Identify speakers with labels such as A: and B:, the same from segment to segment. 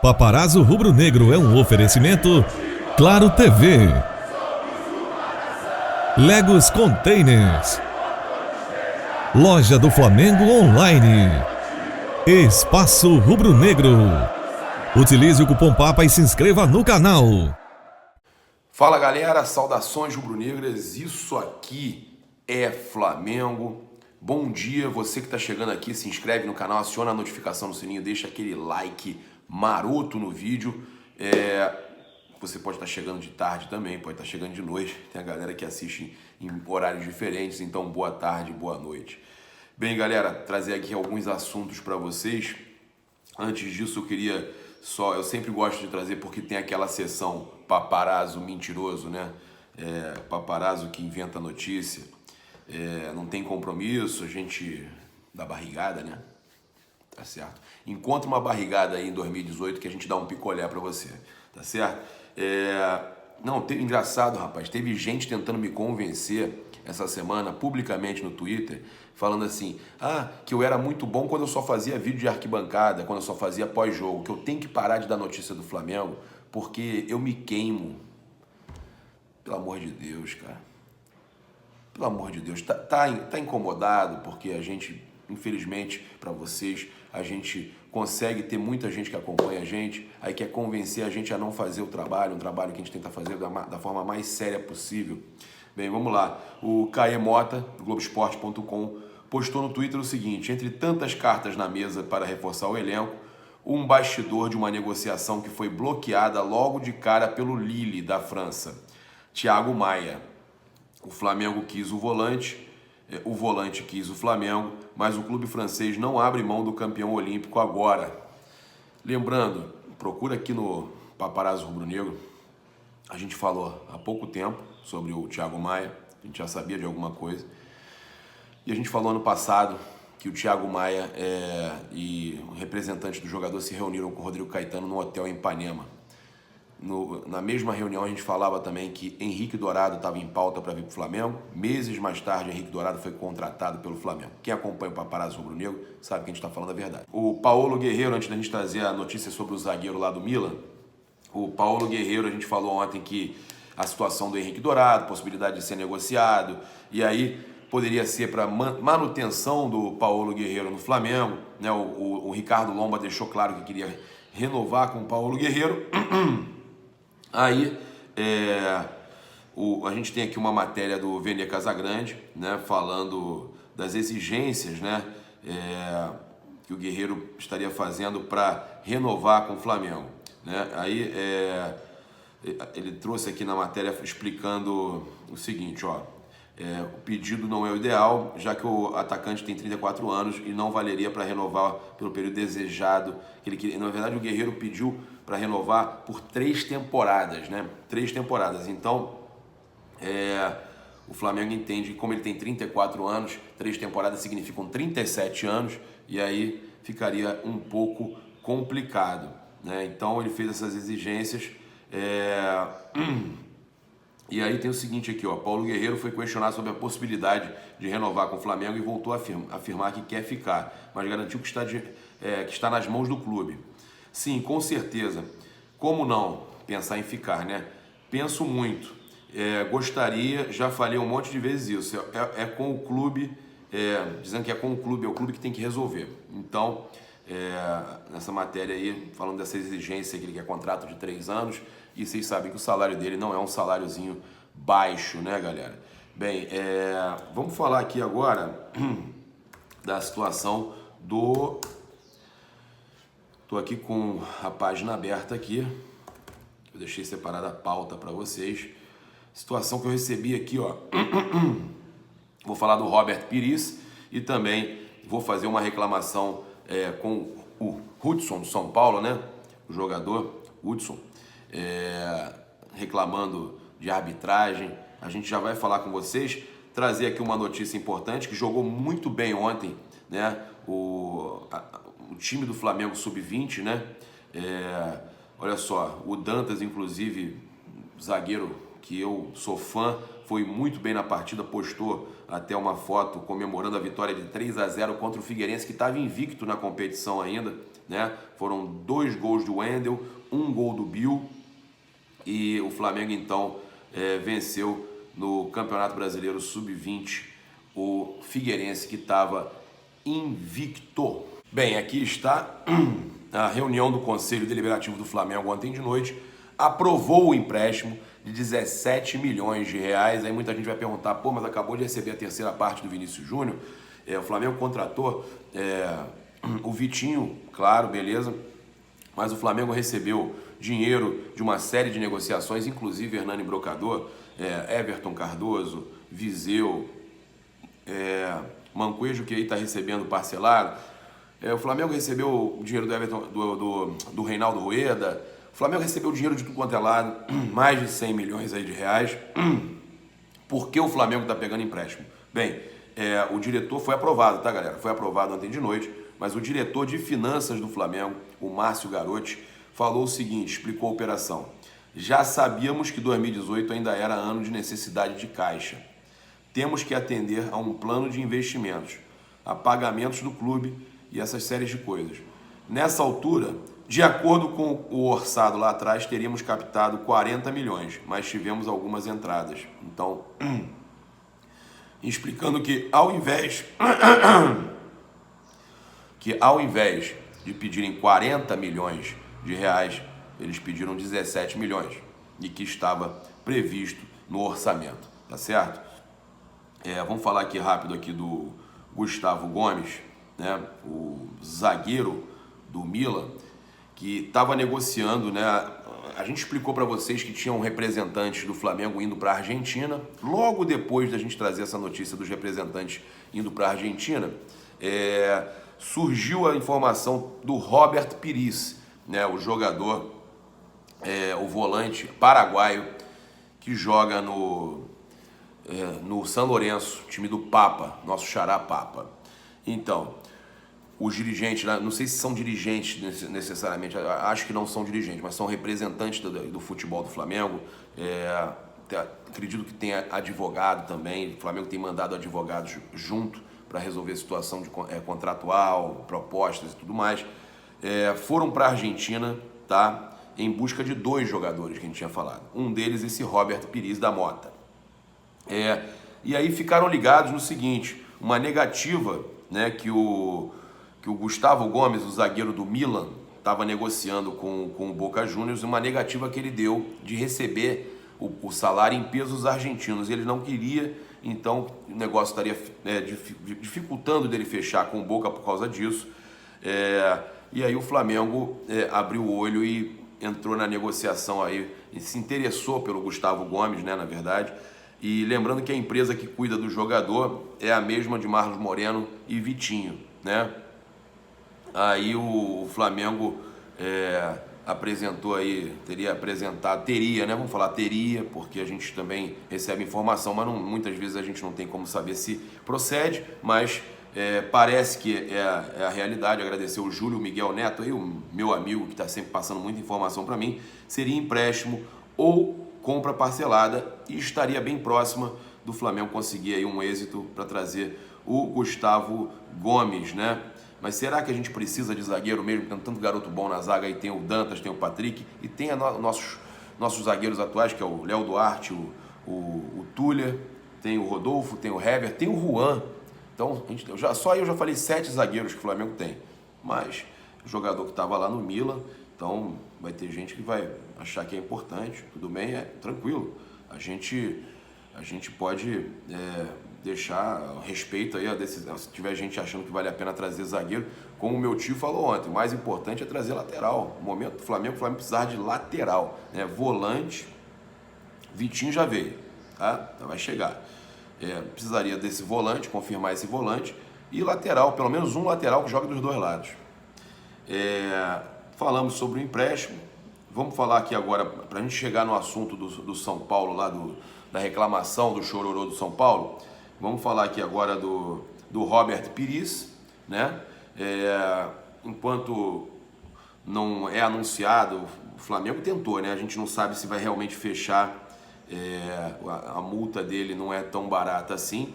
A: Paparazzo Rubro-Negro é um oferecimento Claro TV, Legos Containers, Loja do Flamengo Online, Espaço Rubro-Negro. Utilize o cupom PAPA e se inscreva no canal.
B: Fala galera, saudações rubro-negras, isso aqui é Flamengo. Bom dia, você que está chegando aqui, se inscreve no canal, aciona a notificação no sininho, deixa aquele like maroto no vídeo. Você pode estar chegando de tarde também, pode estar chegando de noite, tem a galera que assiste em horários diferentes, então boa tarde, boa noite. Bem galera, trazer aqui alguns assuntos para vocês. Antes disso eu sempre gosto de trazer porque tem aquela sessão paparazzo mentiroso, né? Paparazzo que inventa notícia, não tem compromisso, a gente dá barrigada, né? Tá certo? Encontra uma barrigada aí em 2018 que a gente dá um picolé pra você, tá certo? Engraçado, rapaz, teve gente tentando me convencer essa semana, publicamente no Twitter, falando assim, que eu era muito bom quando eu só fazia vídeo de arquibancada, quando eu só fazia pós-jogo, que eu tenho que parar de dar notícia do Flamengo, porque eu me queimo. Pelo amor de Deus, cara. Pelo amor de Deus, tá incomodado, porque a gente, infelizmente, para vocês, a gente consegue ter muita gente que acompanha a gente, aí quer convencer a gente a não fazer um trabalho que a gente tenta fazer da forma mais séria possível. Bem, vamos lá. O Caê Mota, do Globoesporte.com, postou no Twitter o seguinte: entre tantas cartas na mesa para reforçar o elenco, um bastidor de uma negociação que foi bloqueada logo de cara pelo Lille, da França, Thiago Maia. O Flamengo quis o volante quis o Flamengo, mas o clube francês não abre mão do campeão olímpico agora. Lembrando, procura aqui no Paparazzo Rubro-Negro, a gente falou há pouco tempo sobre o Thiago Maia, a gente já sabia de alguma coisa, e a gente falou ano passado que o Thiago Maia e o representante do jogador se reuniram com o Rodrigo Caetano no hotel em Ipanema. Na mesma reunião a gente falava também que Henrique Dourado estava em pauta para vir para o Flamengo. Meses mais tarde, Henrique Dourado foi contratado pelo Flamengo. Quem acompanha o Paparazzo Rubro-Negro sabe que a gente está falando a verdade. O Paulo Guerreiro, antes da gente trazer a notícia sobre o zagueiro lá do Milan, o Paulo Guerreiro, a gente falou ontem que a situação do Henrique Dourado, possibilidade de ser negociado, e aí poderia ser para manutenção do Paulo Guerreiro no Flamengo, né? O Ricardo Lomba deixou claro que queria renovar com o Paulo Guerreiro. Aí, a gente tem aqui uma matéria do Vene Casagrande, né, falando das exigências, né, que o Guerreiro estaria fazendo para renovar com o Flamengo. Né? Aí, ele trouxe aqui na matéria explicando o seguinte, o pedido não é o ideal, já que o atacante tem 34 anos e não valeria para renovar pelo período desejado que ele queria. Na verdade, o Guerreiro pediu para renovar por 3 temporadas, né? 3 temporadas. Então, o Flamengo entende que como ele tem 34 anos, 3 temporadas significam 37 anos, e aí ficaria um pouco complicado, né? Então, ele fez essas exigências. E aí tem o seguinte aqui, Paulo Guerreiro foi questionado sobre a possibilidade de renovar com o Flamengo e voltou a afirmar que quer ficar, mas garantiu que está nas mãos do clube. Sim, com certeza. Como não pensar em ficar, né? Penso muito. Gostaria, já falei um monte de vezes isso. É com o clube, dizendo que é com o clube, é o clube que tem que resolver. Então, nessa matéria aí, falando dessa exigência que ele quer contrato de 3 anos, e vocês sabem que o salário dele não é um saláriozinho baixo, né, galera? Bem, vamos falar aqui agora da situação do... Estou aqui com a página aberta aqui, eu deixei separada a pauta para vocês. Situação que eu recebi aqui, Vou falar do Robert Pires e também vou fazer uma reclamação com o Hudson do São Paulo, né? O jogador Hudson, reclamando de arbitragem. A gente já vai falar com vocês, trazer aqui uma notícia importante, que jogou muito bem ontem, né? O time do Flamengo Sub-20, né? Olha só, o Dantas, inclusive, zagueiro que eu sou fã, foi muito bem na partida, postou até uma foto comemorando a vitória de 3-0 contra o Figueirense, que estava invicto na competição ainda, né? Foram 2 gols do Wendel, 1 gol do Bill, e o Flamengo então venceu no Campeonato Brasileiro Sub-20 o Figueirense, que estava invicto. Bem, aqui está a reunião do Conselho Deliberativo do Flamengo ontem de noite, aprovou o empréstimo de 17 milhões de reais. Aí muita gente vai perguntar, pô, mas acabou de receber a terceira parte do Vinícius Júnior, o Flamengo contratou o Vitinho, claro, beleza, mas o Flamengo recebeu dinheiro de uma série de negociações, inclusive Hernani Brocador, Everton Cardoso, Viseu, Manquejo, que aí está recebendo parcelado. O Flamengo recebeu o dinheiro do Everton, do Reinaldo Rueda. O Flamengo recebeu dinheiro de tudo quanto é lado, mais de 100 milhões aí de reais. Por que o Flamengo está pegando empréstimo? Bem, o diretor foi aprovado, tá, galera? Foi aprovado ontem de noite, mas o diretor de finanças do Flamengo, o Márcio Garotti, falou o seguinte, explicou a operação. Já sabíamos que 2018 ainda era ano de necessidade de caixa. Temos que atender a um plano de investimentos, a pagamentos do clube e essas séries de coisas. Nessa altura, de acordo com o orçado lá atrás, teríamos captado 40 milhões, mas tivemos algumas entradas. Então, explicando que ao invés de pedirem 40 milhões de reais, eles pediram 17 milhões e que estava previsto no orçamento, tá certo? Vamos falar aqui rápido aqui do Gustavo Gomes, né? O zagueiro do Milan, que estava negociando, né? A gente explicou para vocês que tinham representantes do Flamengo indo para a Argentina. Logo depois da gente trazer essa notícia dos representantes indo para a Argentina, surgiu a informação do Robert Pires, né? O jogador, o volante paraguaio que joga no San Lorenzo, time do Papa, nosso xará Papa. Então, os dirigentes, não sei se são dirigentes necessariamente, acho que não são dirigentes, mas são representantes do futebol do Flamengo. Acredito que tenha advogado também. O Flamengo tem mandado advogados junto para resolver a situação contratual, propostas e tudo mais. Foram para a Argentina, tá? Em busca de 2 jogadores que a gente tinha falado. Um deles, esse Robert Pires da Mota. E aí ficaram ligados no seguinte, uma negativa, né, que o Gustavo Gomes, o zagueiro do Milan, estava negociando com o Boca Juniors, uma negativa que ele deu de receber o salário em pesos argentinos. Ele não queria, então o negócio estaria dificultando dele fechar com o Boca por causa disso. E aí o Flamengo abriu o olho e entrou na negociação aí, e se interessou pelo Gustavo Gomes, né, na verdade. E lembrando que a empresa que cuida do jogador é a mesma de Marlos Moreno e Vitinho, né? Aí o Flamengo apresentou aí, teria, né? Vamos falar teria, porque a gente também recebe informação, mas muitas vezes a gente não tem como saber se procede, mas parece que é a realidade. Agradecer o Júlio Miguel Neto, aí, o meu amigo que está sempre passando muita informação para mim. Seria empréstimo ou compra parcelada e estaria bem próxima do Flamengo conseguir aí um êxito para trazer o Gustavo Gomes, né? Mas será que a gente precisa de zagueiro mesmo? Tem tanto garoto bom na zaga, aí tem o Dantas, tem o Patrick e tem nossos zagueiros atuais, que é o Léo Duarte, o Túlia, tem o Rodolfo, tem o Hever, tem o Juan. Então, só eu já falei 7 zagueiros que o Flamengo tem, mas o jogador que estava lá no Milan, então vai ter gente que vai achar que é importante, tudo bem, tranquilo. A gente pode deixar respeito aí a decisão. Se tiver gente achando que vale a pena trazer zagueiro, como o meu tio falou ontem, o mais importante é trazer lateral. No momento do Flamengo, o Flamengo precisar de lateral, né? Volante, Vitinho já veio, tá? Vai chegar. Precisaria desse volante, confirmar esse volante, e lateral, pelo menos um lateral que jogue dos 2 lados. Falamos sobre o empréstimo. Vamos falar aqui agora, para a gente chegar no assunto do São Paulo, lá da reclamação do chororô do São Paulo. Vamos falar aqui agora do Robert Pires, né? Enquanto não é anunciado, o Flamengo tentou, né? A gente não sabe se vai realmente fechar, a multa dele não é tão barata assim.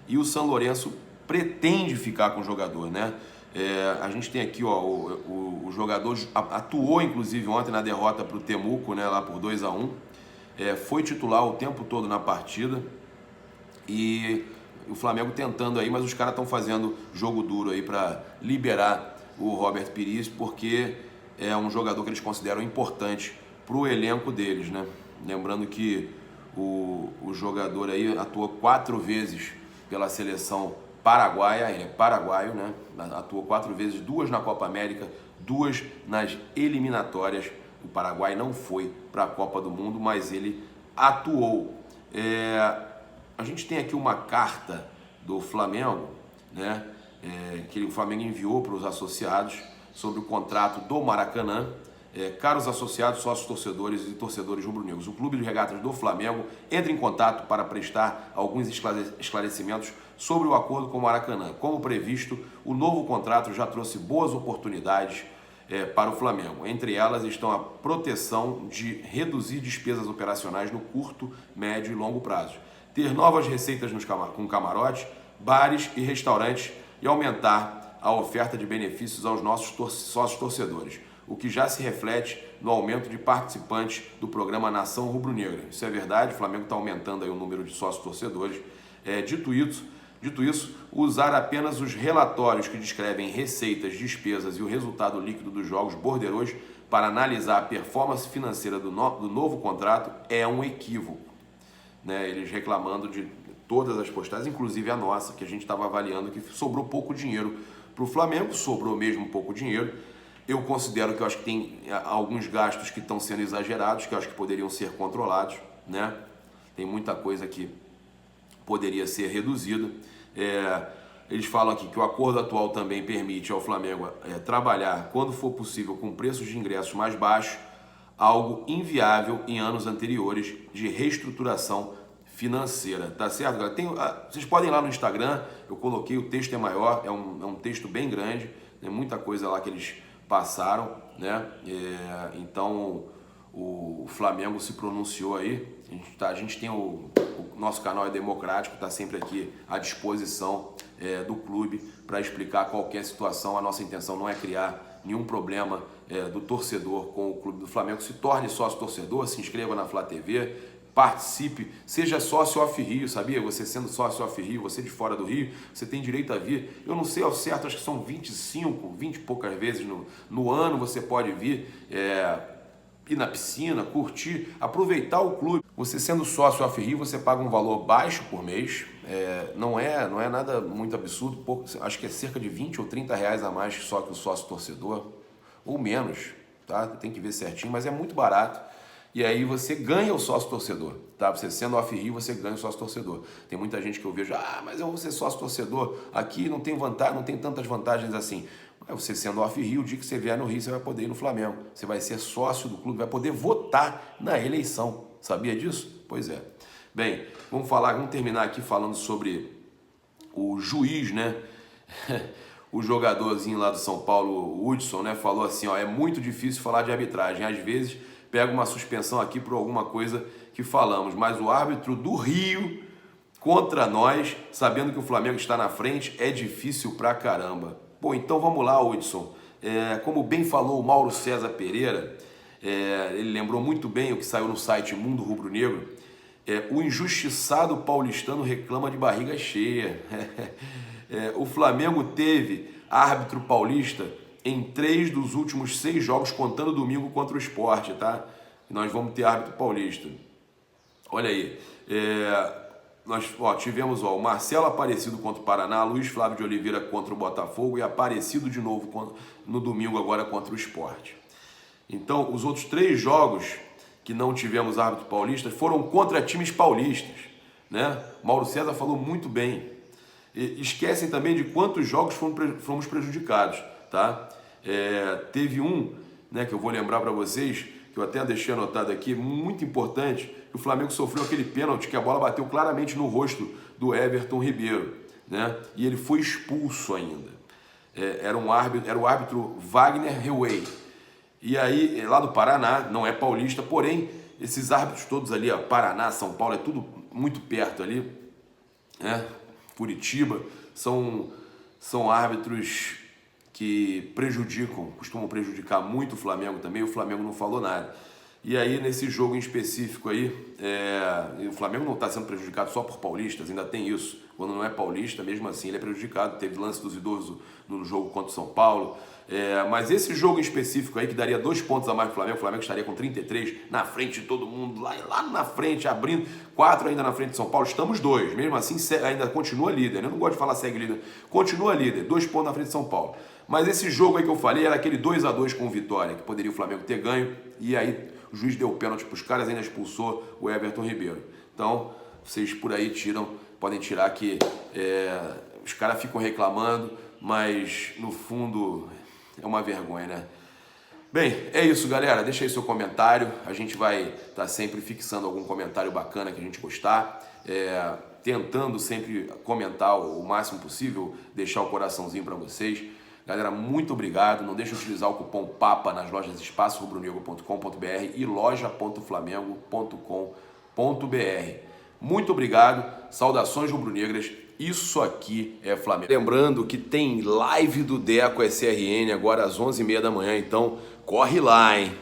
B: E o San Lorenzo pretende ficar com o jogador, né? A gente tem aqui, ó, o jogador atuou inclusive ontem na derrota para o Temuco, né, lá por 2-1. Foi titular o tempo todo na partida. E o Flamengo tentando aí, mas os caras estão fazendo jogo duro aí para liberar o Robert Pires, porque é um jogador que eles consideram importante para o elenco deles, né? Lembrando que o jogador aí atuou 4 vezes pela seleção paraguaia, ele é paraguaio, né? Atuou 4 vezes, 2 na Copa América, 2 nas eliminatórias. O Paraguai não foi para a Copa do Mundo, mas ele atuou. A gente tem aqui uma carta do Flamengo, né? Que o Flamengo enviou para os associados sobre o contrato do Maracanã. Caros associados, sócios, torcedores e torcedores rubro-negros, o Clube de Regatas do Flamengo entra em contato para prestar alguns esclarecimentos sobre o acordo com o Maracanã. Como previsto, o novo contrato já trouxe boas oportunidades para o Flamengo. Entre elas estão a proteção de reduzir despesas operacionais no curto, médio e longo prazo, ter novas receitas com camarotes, bares e restaurantes e aumentar a oferta de benefícios aos nossos sócios torcedores, o que já se reflete no aumento de participantes do programa Nação Rubro-Negra. Isso é verdade, o Flamengo está aumentando aí o número de sócios torcedores. Dito isso, usar apenas os relatórios que descrevem receitas, despesas e o resultado líquido dos jogos borderôs para analisar a performance financeira do novo contrato é um equívoco. Né? Eles reclamando de todas as postagens, inclusive a nossa, que a gente estava avaliando que sobrou pouco dinheiro para o Flamengo, sobrou mesmo pouco dinheiro. Eu considero que eu acho que tem alguns gastos que estão sendo exagerados, que eu acho que poderiam ser controlados, né? Tem muita coisa que poderia ser reduzida. Eles falam aqui que o acordo atual também permite ao Flamengo trabalhar, quando for possível, com preços de ingressos mais baixos, algo inviável em anos anteriores de reestruturação financeira, tá certo, galera? Vocês podem ir lá no Instagram, eu coloquei, o texto é maior, é um texto bem grande, tem muita coisa lá que eles passaram, né? Então o Flamengo se pronunciou aí. A gente tem o nosso canal é democrático, está sempre aqui à disposição do clube para explicar qualquer situação. A nossa intenção não é criar nenhum problema do torcedor com o clube do Flamengo. Se torne sócio torcedor, se inscreva na Flá TV, participe, seja sócio off Rio, sabia? Você sendo sócio off Rio, você de fora do Rio, você tem direito a vir. Eu não sei ao certo, acho que são 20 e poucas vezes no ano você pode vir, ir na piscina, curtir, aproveitar o clube. Você sendo sócio off Rio, você paga um valor baixo por mês, não é nada muito absurdo, acho que é cerca de 20 ou 30 reais a mais só que o sócio torcedor, ou menos, tá? Tem que ver certinho, mas é muito barato. E aí você ganha o sócio torcedor, tá? Você sendo off Rio, você ganha o sócio torcedor. Tem muita gente que eu vejo, mas eu vou ser sócio torcedor, aqui não tem vantagem, não tem tantas vantagens assim. Mas você sendo off Rio, o dia que você vier no Rio, você vai poder ir no Flamengo. Você vai ser sócio do clube, vai poder votar na eleição. Sabia disso? Pois é. Bem, vamos terminar aqui falando sobre o juiz, né? O jogadorzinho lá do São Paulo, o Hudson, né? Falou assim, é muito difícil falar de arbitragem. Às vezes pega uma suspensão aqui por alguma coisa que falamos, mas o árbitro do Rio contra nós, sabendo que o Flamengo está na frente, é difícil pra caramba. Bom, então vamos lá, Hudson. Como bem falou o Mauro César Pereira, ele lembrou muito bem o que saiu no site Mundo Rubro Negro, o injustiçado paulistano reclama de barriga cheia. O Flamengo teve árbitro paulista em 3 dos últimos 6 jogos, contando domingo contra o Sport, tá? E nós vamos ter árbitro paulista. Olha aí, nós tivemos o Marcelo Aparecido contra o Paraná, Luiz Flávio de Oliveira contra o Botafogo e Aparecido de novo no domingo agora contra o Sport. Então, os outros 3 jogos que não tivemos árbitro paulista foram contra times paulistas, né? Mauro César falou muito bem. Esquecem também de quantos jogos fomos prejudicados, tá? Teve um, né, que eu vou lembrar para vocês, que eu até deixei anotado aqui, muito importante, que o Flamengo sofreu aquele pênalti que a bola bateu claramente no rosto do Everton Ribeiro, né? E ele foi expulso ainda. Era o árbitro Wagner Heuwey. E aí, lá do Paraná, não é paulista, porém, esses árbitros todos ali, Paraná, São Paulo, é tudo muito perto ali, né? Curitiba, são árbitros que costumam prejudicar muito o Flamengo também, o Flamengo não falou nada. E aí, nesse jogo em específico aí, o Flamengo não está sendo prejudicado só por paulistas, ainda tem isso. Quando não é paulista, mesmo assim, ele é prejudicado. Teve lance dos idosos no jogo contra o São Paulo. Mas esse jogo em específico aí, que daria 2 pontos a mais pro Flamengo, o Flamengo estaria com 33, na frente de todo mundo, lá na frente, abrindo, 4 ainda na frente de São Paulo, estamos 2. Mesmo assim, ainda continua líder. Eu não gosto de falar segue líder. Continua líder, 2 pontos na frente de São Paulo. Mas esse jogo aí que eu falei era aquele 2-2 com vitória, que poderia o Flamengo ter ganho, e aí o juiz deu pênalti para os caras e ainda expulsou o Everton Ribeiro. Então, vocês por aí podem tirar que os caras ficam reclamando, mas no fundo é uma vergonha, né? Bem, é isso, galera. Deixa aí seu comentário. A gente vai estar sempre fixando algum comentário bacana que a gente gostar. Tentando sempre comentar o máximo possível, deixar o coraçãozinho para vocês. Galera, muito obrigado. Não deixe de utilizar o cupom PAPA nas lojas espaçorubronegro.com.br e loja.flamengo.com.br. Muito obrigado. Saudações rubro-negras. Isso aqui é Flamengo. Lembrando que tem live do Deco SRN agora às 11h30 da manhã, então corre lá, hein?